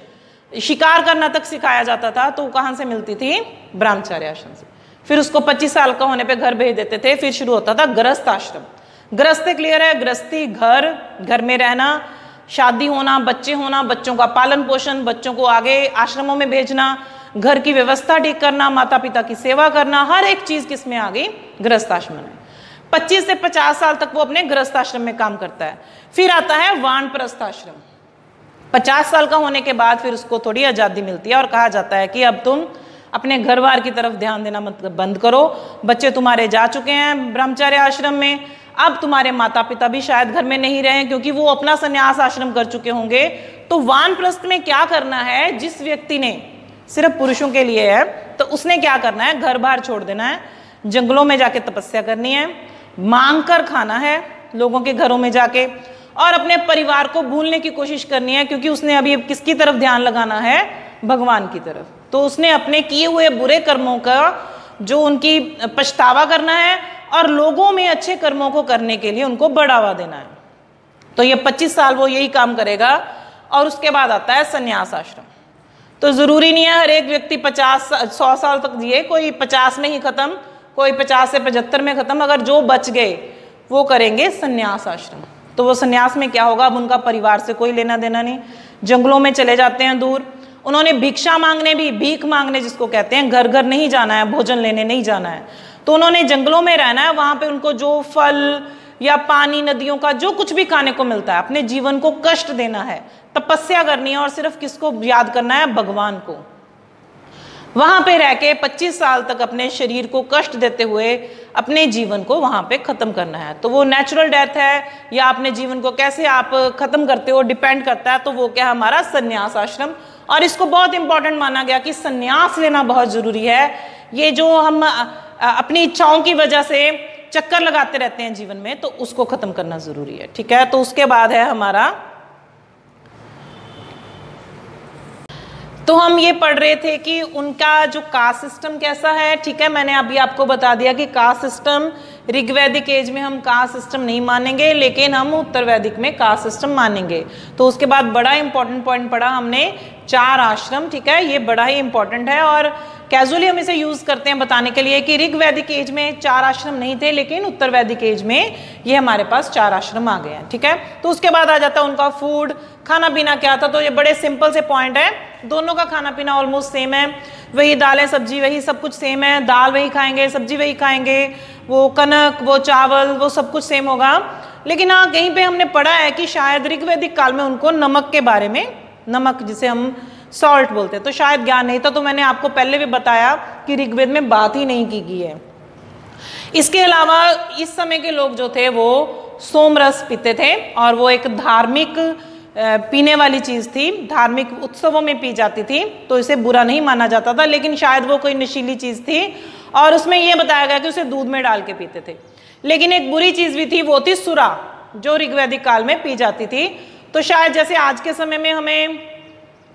शिकार करना तक सिखाया जाता था। तो कहाँ से मिलती थी, ब्रह्मचार्य आश्रम से। फिर उसको 25 साल का होने पे घर भेज देते थे। फिर शुरू होता था गृहस्थ आश्रम। गृहस्थ क्लियर है, गृहस्थी, घर में रहना, शादी होना, बच्चे होना, बच्चों का पालन पोषण, बच्चों को आगे आश्रमों में भेजना, घर की व्यवस्था ठीक करना, माता पिता की सेवा करना, हर एक चीज किसमें आ गई, गृहस्थ आश्रम में। 25 से 50 साल तक वो अपने गृहस्थ आश्रम में काम करता है। फिर आता है वानप्रस्थ आश्रम। 50 साल का होने के बाद फिर उसको थोड़ी आज़ादी मिलती है और कहा जाता है कि अब तुम अपने घर बार की तरफ ध्यान देना मतलब बंद करो, बच्चे तुम्हारे जा चुके हैं ब्रह्मचर्य आश्रम में, अब तुम्हारे माता पिता भी शायद घर में नहीं रहे क्योंकि वो अपना संन्यास आश्रम कर चुके होंगे। तो वानप्रस्थ में क्या करना है, जिस व्यक्ति ने, सिर्फ पुरुषों के लिए है, तो उसने क्या करना है, घर बार छोड़ देना है, जंगलों में जाके तपस्या करनी है, मांग कर खाना है लोगों के घरों में जाके, और अपने परिवार को भूलने की कोशिश करनी है क्योंकि उसने अभी किसकी तरफ ध्यान लगाना है, भगवान की तरफ। तो उसने अपने किए हुए बुरे कर्मों का जो उनकी पछतावा करना है और लोगों में अच्छे कर्मों को करने के लिए उनको बढ़ावा देना है। तो ये 25 साल वो यही काम करेगा और उसके बाद आता है संन्यास आश्रम। तो जरूरी नहीं है हर एक व्यक्ति 100 साल तक जिए, कोई 50 में ही खत्म, कोई 50 से 75 में खत्म, अगर जो बच गए वो करेंगे संन्यास आश्रम। तो वो संन्यास में क्या होगा, अब उनका परिवार से कोई लेना देना नहीं, जंगलों में चले जाते हैं दूर। उन्होंने भिक्षा मांगने भी, भीख मांगने जिसको कहते हैं, घर घर नहीं जाना है, भोजन लेने नहीं जाना है, तो उन्होंने जंगलों में रहना है। वहां पे उनको जो फल या पानी, नदियों का जो कुछ भी खाने को मिलता है, अपने जीवन को कष्ट देना है, तपस्या करनी है और सिर्फ किसको याद करना है, भगवान को। वहां पे रह के 25 साल तक अपने शरीर को कष्ट देते हुए अपने जीवन को वहां पे खत्म करना है। तो वो नेचुरल डेथ है या अपने जीवन को कैसे आप खत्म करते हो डिपेंड करता है। तो वो क्या, हमारा संन्यास आश्रम। और इसको बहुत इंपॉर्टेंट माना गया कि संन्यास लेना बहुत जरूरी है। ये जो हम अपनी इच्छाओं की वजह से चक्कर लगाते रहते हैं जीवन में, तो उसको खत्म करना जरूरी है। ठीक है, तो उसके बाद है हमारा, तो हम ये पढ़ रहे थे कि उनका जो कास्ट सिस्टम कैसा है। ठीक है, मैंने अभी आपको बता दिया कि कास्ट सिस्टम, ऋग्वैदिक एज में हम कास्ट सिस्टम नहीं मानेंगे, लेकिन हम उत्तर वैदिक में कास्ट सिस्टम मानेंगे। तो उसके बाद बड़ा इंपॉर्टेंट पॉइंट पढ़ा हमने, 4 आश्रम। ठीक है, ये बड़ा ही इंपॉर्टेंट है और कैजुअली हम इसे यूज करते हैं बताने के लिए कि ऋग्वैदिक एज में 4 आश्रम नहीं थे, लेकिन उत्तर वैदिक एज में ये हमारे पास 4 आश्रम आ गए हैं। ठीक है, तो उसके बाद आ जाता है उनका फूड, खाना पीना क्या था। तो ये बड़े सिंपल से पॉइंट है, दोनों का खाना पीना ऑलमोस्ट सेम है, वही दालें सब्जी वही सब कुछ सेम है, दाल वही खाएंगे, सब्जी वही खाएंगे, वो कनक, वो चावल, वो सब कुछ सेम होगा। लेकिन हाँ, कहीं पे हमने पढ़ा है कि शायद ऋग्वैदिक काल में उनको नमक के बारे में, नमक जिसे हम सॉल्ट बोलते हैं, तो शायद ज्ञान नहीं था। तो मैंने आपको पहले भी बताया कि ऋग्वेद में बात ही नहीं की गई है। इसके अलावा इस समय के लोग जो थे वो सोमरस पीते थे और वो एक धार्मिक पीने वाली चीज थी, धार्मिक उत्सवों में पी जाती थी, तो इसे बुरा नहीं माना जाता था, लेकिन शायद वो कोई नशीली चीज थी और उसमें यह बताया गया कि उसे दूध में डाल के पीते थे। लेकिन एक बुरी चीज भी थी, वो थी सुरा, जो ऋग्वैदिक काल में पी जाती थी। तो शायद जैसे आज के समय में हमें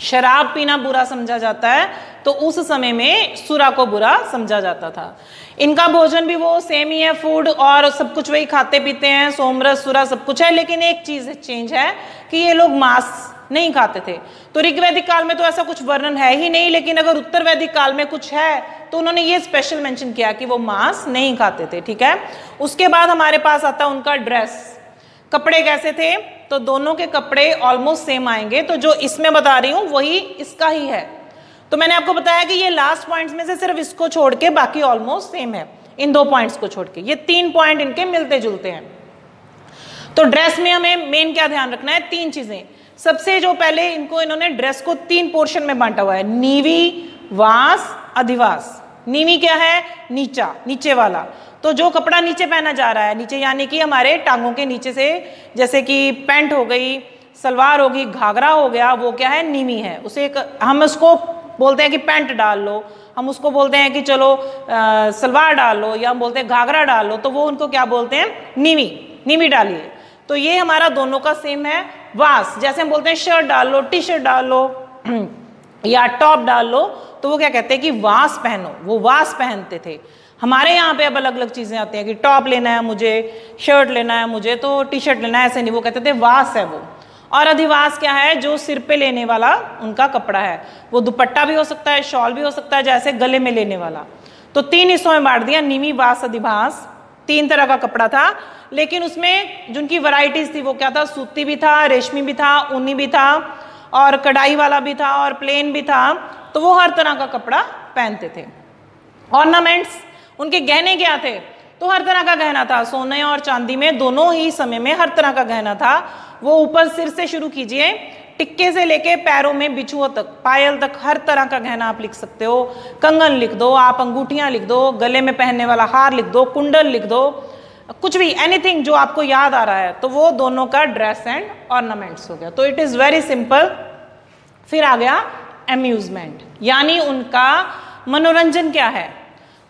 शराब पीना बुरा समझा जाता है, तो उस समय में सुरा को बुरा समझा जाता था। इनका भोजन भी वो सेम ही है, फूड और सब कुछ वही खाते पीते हैं, सोमरस सुरा सब कुछ है, लेकिन एक चीज चेंज है कि ये लोग मांस नहीं खाते थे। तो ऋग्वैदिक काल में तो ऐसा कुछ वर्णन है ही नहीं, लेकिन अगर उत्तर वैदिक काल में कुछ है तो उन्होंने ये स्पेशल मेंशन किया कि वो मांस नहीं खाते थे। ठीक है, उसके बाद हमारे पास आता है उनका ड्रेस, कपड़े कैसे थे। तो दोनों के कपड़े ऑलमोस्ट सेम आएंगे, तो जो इसमें बता रही हूं वही इसका ही है। तो मैंने आपको बताया कि ये लास्ट पॉइंट्स में से सिर्फ इसको छोड़ के बाकी ऑलमोस्ट सेम है, इन 2 पॉइंट्स को छोड़ के। ये 3 पॉइंट इनके मिलते जुलते हैं। तो ड्रेस में हमें मेन क्या ध्यान रखना है, 3 चीजें। सबसे जो पहले इन्होंने ड्रेस को 3 पोर्शन में बांटा हुआ है, नीवी, वास, अधिवास। नीवी क्या है, नीचा, नीचे वाला। तो जो कपड़ा नीचे पहना जा रहा है, नीचे यानी कि हमारे टांगों के नीचे से, जैसे कि पैंट हो गई, सलवार होगी, घाघरा हो गया, वो क्या है, नीवी है। उसे हम उसको बोलते हैं कि पैंट डाल लो, हम उसको बोलते हैं कि चलो सलवार डाल लो, या हम बोलते हैं घाघरा डाल लो, तो वो उनको क्या बोलते हैं, नीवी, नीवी डालिए। तो ये हमारा दोनों का सेम है। वास, जैसे हम बोलते हैं शर्ट डाल लो, टी शर्ट डाल लो या टॉप डाल लो, तो वो क्या कहते हैं कि वास पहनो, वो वास पहनते थे। हमारे यहाँ पे अब अलग अलग चीजें आती हैं कि टॉप लेना है मुझे, शर्ट लेना है मुझे, तो टी शर्ट लेना है, ऐसे नहीं, वो कहते थे वास है वो। और अधिवास क्या है, जो सिर पे लेने वाला उनका कपड़ा है, वो दुपट्टा भी हो सकता है, शॉल भी हो सकता है, जैसे गले में लेने वाला। तो 3 हिस्सों में बांट दिया, नीवी, वास, अधिवास। 3 तरह का कपड़ा था, लेकिन उसमें जिनकी वैरायटीज थी वो क्या था, सूती भी था, रेशमी भी था, ऊनी भी था, और कढ़ाई वाला भी था, और प्लेन भी था। तो वो हर तरह का कपड़ा पहनते थे। ऑर्नामेंट्स, उनके गहने क्या थे, तो हर तरह का गहना था, सोने और चांदी में, दोनों ही समय में हर तरह का गहना था। वो ऊपर सिर से शुरू कीजिए टिक्के से लेके पैरों में बिछुओं तक, पायल तक, हर तरह का गहना आप लिख सकते हो। कंगन लिख दो, आप अंगूठियां लिख दो, गले में पहनने वाला हार लिख दो, कुंडल लिख दो, कुछ भी, एनीथिंग जो आपको याद आ रहा है, तो वो दोनों का ड्रेस एंड ऑर्नामेंट्स हो गया। तो इट इज़ वेरी सिंपल। फिर आ गया अम्यूजमेंट, यानी उनका मनोरंजन क्या है।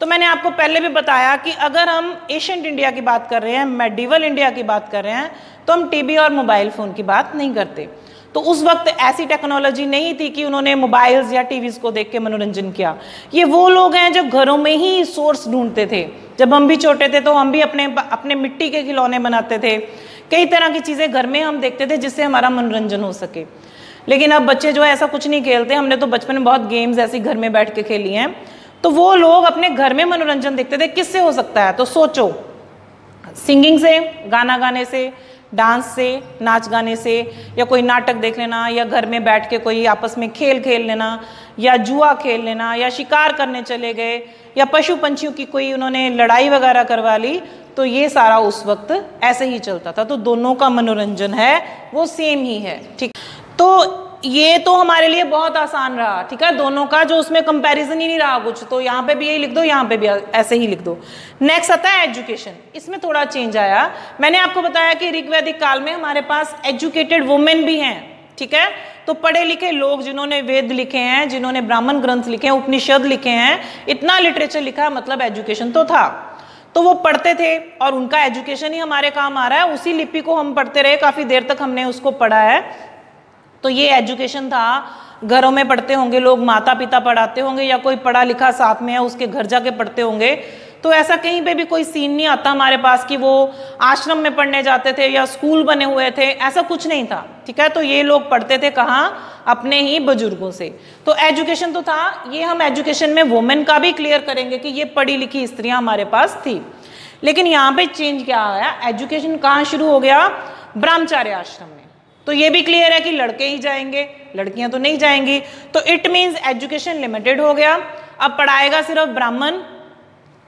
तो मैंने आपको पहले भी बताया कि अगर हम एशियंट इंडिया की बात कर रहे हैं, मेडिवल इंडिया की बात कर रहे हैं, तो हम टीवी और मोबाइल फ़ोन की बात नहीं करते। तो उस वक्त ऐसी टेक्नोलॉजी नहीं थी कि उन्होंने मोबाइल्स या टीवीज़ को देख के मनोरंजन किया। ये वो लोग हैं जो घरों में ही सोर्स ढूंढते थे। जब हम भी छोटे थे तो हम भी अपने मिट्टी के खिलौने बनाते थे, कई तरह की चीज़ें घर में हम देखते थे जिससे हमारा मनोरंजन हो सके। लेकिन अब बच्चे जो है ऐसा कुछ नहीं खेलते। हमने तो बचपन में बहुत गेम्स ऐसी घर में बैठ के खेली हैं। तो वो लोग अपने घर में मनोरंजन देखते थे, किससे हो सकता है? तो सोचो, सिंगिंग से, गाना गाने से, डांस से, नाच गाने से, या कोई नाटक देख लेना, या घर में बैठ के कोई आपस में खेल खेल लेना, या जुआ खेल लेना, या शिकार करने चले गए, या पशु पंछियों की कोई उन्होंने लड़ाई वगैरह करवा ली। तो ये सारा उस वक्त ऐसे ही चलता था। तो दोनों का मनोरंजन है वो सेम ही है, ठीक। तो ये तो हमारे लिए बहुत आसान रहा, ठीक है, दोनों का जो उसमें कंपैरिजन ही नहीं रहा कुछ। तो यहाँ पे भी यही लिख दो, यहाँ पे भी ऐसे ही लिख दो। नेक्स्ट आता है एजुकेशन। इसमें थोड़ा चेंज आया। मैंने आपको बताया कि ऋग्वैदिक काल में हमारे पास एजुकेटेड वुमेन भी हैं, ठीक है। तो पढ़े लिखे लोग जिन्होंने वेद लिखे हैं, जिन्होंने ब्राह्मण ग्रंथ लिखे हैं, उपनिषद लिखे हैं, इतना लिटरेचर लिखा है, मतलब एजुकेशन तो था। तो वो पढ़ते थे और उनका एजुकेशन ही हमारे काम आ रहा है। उसी लिपि को हम पढ़ते रहे, काफ़ी देर तक हमने उसको पढ़ा है। तो ये एजुकेशन था। घरों में पढ़ते होंगे लोग, माता पिता पढ़ाते होंगे, या कोई पढ़ा लिखा साथ में है उसके घर जाके पढ़ते होंगे। तो ऐसा कहीं पे भी कोई सीन नहीं आता हमारे पास कि वो आश्रम में पढ़ने जाते थे या स्कूल बने हुए थे, ऐसा कुछ नहीं था, ठीक है। तो ये लोग पढ़ते थे कहाँ? अपने ही बुजुर्गों से। तो एजुकेशन तो था। ये हम एजुकेशन में वुमेन का भी क्लियर करेंगे कि ये पढ़ी लिखी स्त्रियाँ हमारे पास थी। लेकिन यहाँ पे चेंज क्या आया? एजुकेशन कहाँ शुरू हो गया? ब्रह्मचार्य आश्रम में। तो ये भी क्लियर है कि लड़के ही जाएंगे, लड़कियां तो नहीं जाएंगी। तो इट मीन्स एजुकेशन लिमिटेड हो गया। अब पढ़ाएगा सिर्फ ब्राह्मण,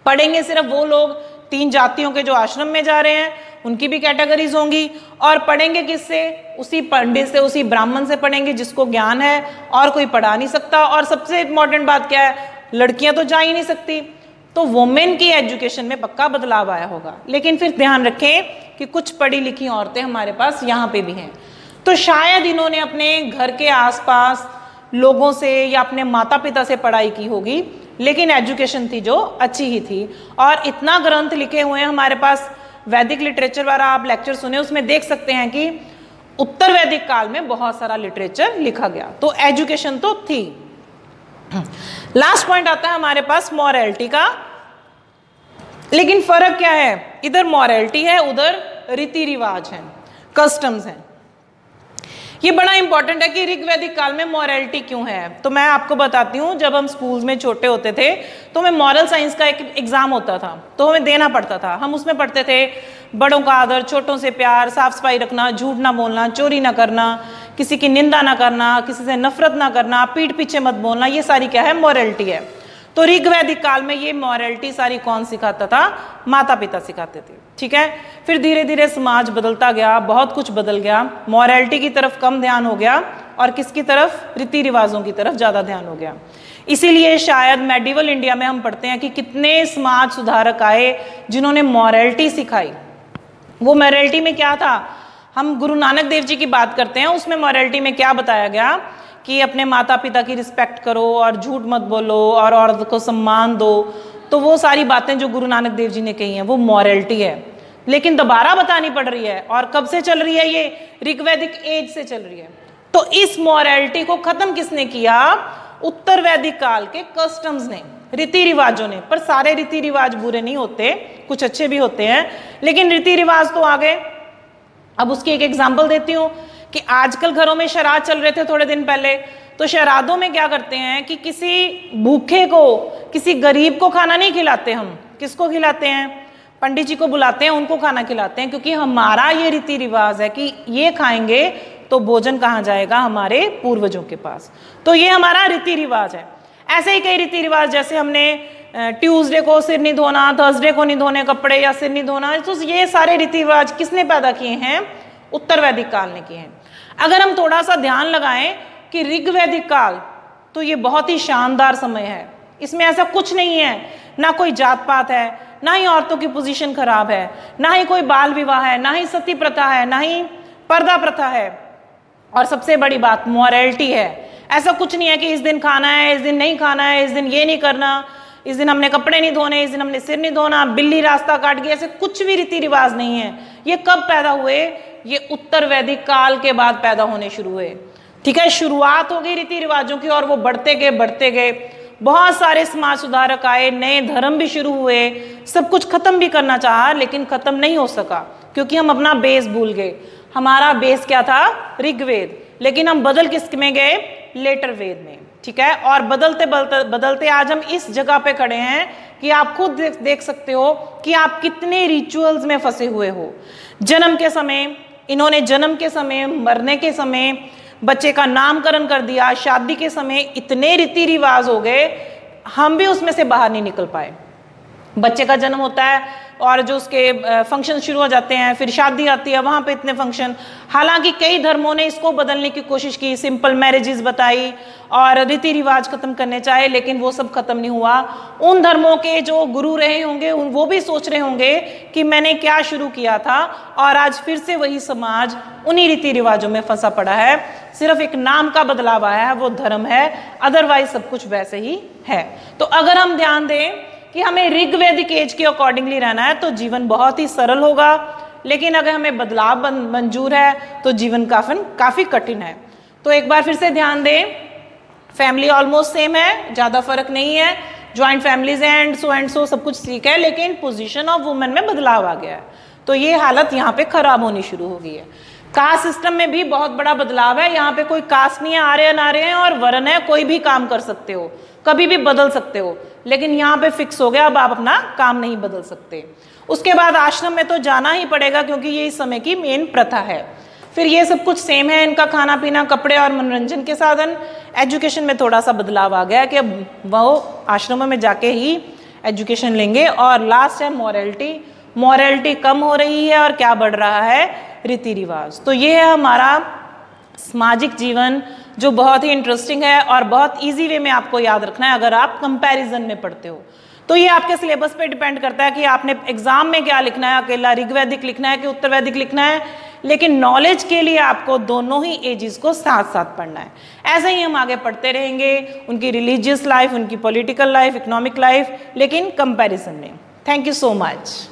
पढ़ेंगे सिर्फ वो लोग 3 जातियों के जो आश्रम में जा रहे हैं, उनकी भी कैटेगरीज होंगी। और पढ़ेंगे किससे? उसी पंडित से, उसी ब्राह्मण से पढ़ेंगे जिसको ज्ञान है, और कोई पढ़ा नहीं सकता। और सबसे इंपॉर्टेंट बात क्या है? लड़कियां तो जा ही नहीं सकती। तो वुमेन की एजुकेशन में पक्का बदलाव आया होगा। लेकिन फिर ध्यान रखें कि कुछ पढ़ी लिखी औरतें हमारे पास यहाँ पे भी हैं। तो शायद इन्होंने अपने घर के आसपास लोगों से या अपने माता पिता से पढ़ाई की होगी, लेकिन एजुकेशन थी जो अच्छी ही थी। और इतना ग्रंथ लिखे हुए हैं हमारे पास, वैदिक लिटरेचर वाला आप लेक्चर सुने, उसमें देख सकते हैं कि उत्तर वैदिक काल में बहुत सारा लिटरेचर लिखा गया। तो एजुकेशन तो थी। लास्ट पॉइंट आता है हमारे पास मॉरलिटी का। लेकिन फर्क क्या है? इधर मॉरलिटी है, उधर रीति रिवाज है, कस्टम्स हैं। ये बड़ा इंपॉर्टेंट है कि ऋग्वैदिक काल में मॉरलिटी क्यों है। तो मैं आपको बताती हूँ, जब हम स्कूल्स में छोटे होते थे तो हमें मॉरल साइंस का एक एग्जाम होता था, तो हमें देना पड़ता था। हम उसमें पढ़ते थे बड़ों का आदर, छोटों से प्यार, साफ सफाई रखना, झूठ ना बोलना, चोरी ना करना, किसी की निंदा ना करना, किसी से नफरत ना करना, पीठ पीछे मत बोलना। ये सारी क्या है? मॉरलिटी है। तो ऋग्वैदिक काल में ये मॉरलिटी सारी कौन सिखाता था? माता पिता सिखाते थे, ठीक है। फिर धीरे धीरे समाज बदलता गया, बहुत कुछ बदल गया। मॉरलिटी की तरफ कम ध्यान हो गया और किसकी तरफ? रीति रिवाजों की तरफ ज़्यादा ध्यान हो गया। इसीलिए शायद मेडिवल इंडिया में हम पढ़ते हैं कि कितने समाज सुधारक आए जिन्होंने मॉरलिटी सिखाई। वो मॉरलिटी में क्या था? हम गुरु नानक देव जी की बात करते हैं, उसमें मॉरलिटी में क्या बताया गया कि अपने माता पिता की रिस्पेक्ट करो और झूठ मत बोलो और औरत को सम्मान दो। तो वो सारी बातें जो गुरु नानक देव जी ने कही हैं वो मॉरलिटी है। लेकिन दोबारा बतानी पड़ रही है, और कब से चल रही है? ये ऋग्वैदिक एज से चल रही है। तो इस मॉरलिटी को खत्म किसने किया? उत्तर वैदिक काल के कस्टम्स ने, रीति रिवाजों ने। पर सारे रीति रिवाज बुरे नहीं होते, कुछ अच्छे भी होते हैं, लेकिन रीति रिवाज तो आ गए। अब उसकी एक एग्जाम्पल देती हूँ कि आजकल घरों में श्राद्ध चल रहे थे थोड़े दिन पहले। तो श्राद्धों में क्या करते हैं कि किसी भूखे को, किसी गरीब को खाना नहीं खिलाते। हम किसको खिलाते हैं? पंडित जी को बुलाते हैं, उनको खाना खिलाते हैं, क्योंकि हमारा ये रीति रिवाज है कि ये खाएंगे तो भोजन कहाँ जाएगा? हमारे पूर्वजों के पास। तो ये हमारा रीति रिवाज है। ऐसे ही कई रीति रिवाज, जैसे हमने ट्यूसडे को सिर नहीं धोना, थर्सडे को नहीं धोने कपड़े या सिर नहीं धोना। तो ये सारे रीति रिवाज किसने पैदा किए हैं? उत्तर वैदिक काल ने किए हैं। अगर हम थोड़ा सा ध्यान लगाएं कि ऋग वैदिक काल, तो ये बहुत ही शानदार समय है। इसमें ऐसा कुछ नहीं है, ना कोई जात पात है, ना ही औरतों की पोजीशन खराब है, ना ही कोई बाल विवाह है, ना ही सती प्रथा है, ना ही पर्दा प्रथा है, और सबसे बड़ी बात मॉरलिटी है। ऐसा कुछ नहीं है कि इस दिन खाना है, इस दिन नहीं खाना है, इस दिन ये नहीं करना, इस दिन हमने कपड़े नहीं धोने, इस दिन हमने सिर नहीं धोना, बिल्ली रास्ता काट गई, ऐसे कुछ भी रीति रिवाज नहीं है। ये कब पैदा हुए? ये उत्तर वैदिक काल के बाद पैदा होने शुरू हुए। ठीक है, शुरुआत हो गई रीति रिवाजों की और वो बढ़ते गए। बहुत सारे समाज सुधारक आए, नए धर्म भी शुरू हुए, सब कुछ खत्म भी करना चाहा लेकिन खत्म नहीं हो सका, क्योंकि हम अपना बेस भूल गए। हमारा बेस क्या था? ऋग्वेद, लेकिन हम बदल किस में गए? लेटर वेद में। ठीक है, और बदलते आज हम इस जगह पे खड़े हैं कि आप खुद देख सकते हो कि आप कितने रिचुअल्स में फंसे हुए हो। जन्म के समय इन्होंने जन्म के समय, मरने के समय बच्चे का नामकरण कर दिया, शादी के समय इतने रीति रिवाज हो गए, हम भी उसमें से बाहर नहीं निकल पाए। बच्चे का जन्म होता है और जो उसके फंक्शन शुरू हो जाते हैं, फिर शादी आती है, वहाँ पे इतने फंक्शन। हालांकि कई धर्मों ने इसको बदलने की कोशिश की, सिंपल मैरिजेस बताई और रीति रिवाज खत्म करने चाहे, लेकिन वो सब खत्म नहीं हुआ। उन धर्मों के जो गुरु रहे होंगे वो भी सोच रहे होंगे कि मैंने क्या शुरू किया था, और आज फिर से वही समाज उन्हीं रीति रिवाजों में फंसा पड़ा है। सिर्फ एक नाम का बदलाव आया है, वो धर्म है, अदरवाइज सब कुछ वैसे ही है। तो अगर हम ध्यान दें कि हमें ऋग्वैदिक एज के अकॉर्डिंगली रहना है तो जीवन बहुत ही सरल होगा, लेकिन अगर हमें बदलाव मंजूर है तो जीवन काफ़ी कठिन है। तो एक बार फिर से ध्यान दें, फैमिली ऑलमोस्ट सेम है, ज़्यादा फर्क नहीं है, ज्वाइंट फैमिलीज हैं एंड सो सब कुछ ठीक है, लेकिन पोजीशन ऑफ वुमेन में बदलाव आ गया है। तो ये हालत यहाँ पे खराब होनी शुरू हो गई है। कास्ट सिस्टम में भी बहुत बड़ा बदलाव है। यहाँ पे कोई कास्ट नहीं है, आर्य अनार्य है और वर्ण है, कोई भी काम कर सकते हो, कभी भी बदल सकते हो, लेकिन यहाँ पे फिक्स हो गया, अब आप अपना काम नहीं बदल सकते। उसके बाद आश्रम में तो जाना ही पड़ेगा, क्योंकि ये इस समय की मेन प्रथा है। फिर ये सब कुछ सेम है, इनका खाना पीना, कपड़े और मनोरंजन के साधन। एजुकेशन में थोड़ा सा बदलाव आ गया कि अब वो आश्रमों में जाके ही एजुकेशन लेंगे। और लास्ट है मॉरलिटी कम हो रही है और क्या बढ़ रहा है? रीति रिवाज। तो ये है हमारा सामाजिक जीवन, जो बहुत ही इंटरेस्टिंग है और बहुत इजी वे में आपको याद रखना है अगर आप कंपैरिजन में पढ़ते हो। तो ये आपके सिलेबस पे डिपेंड करता है कि आपने एग्जाम में क्या लिखना है, अकेला ऋग्वैदिक लिखना है कि उत्तर वैदिक लिखना है, लेकिन नॉलेज के लिए आपको दोनों ही एजेस को साथ साथ पढ़ना है। ऐसे ही हम आगे पढ़ते रहेंगे, उनकी रिलीजियस लाइफ, उनकी पॉलिटिकल लाइफ, इकोनॉमिक लाइफ, लेकिन कंपैरिजन में। Thank you so much.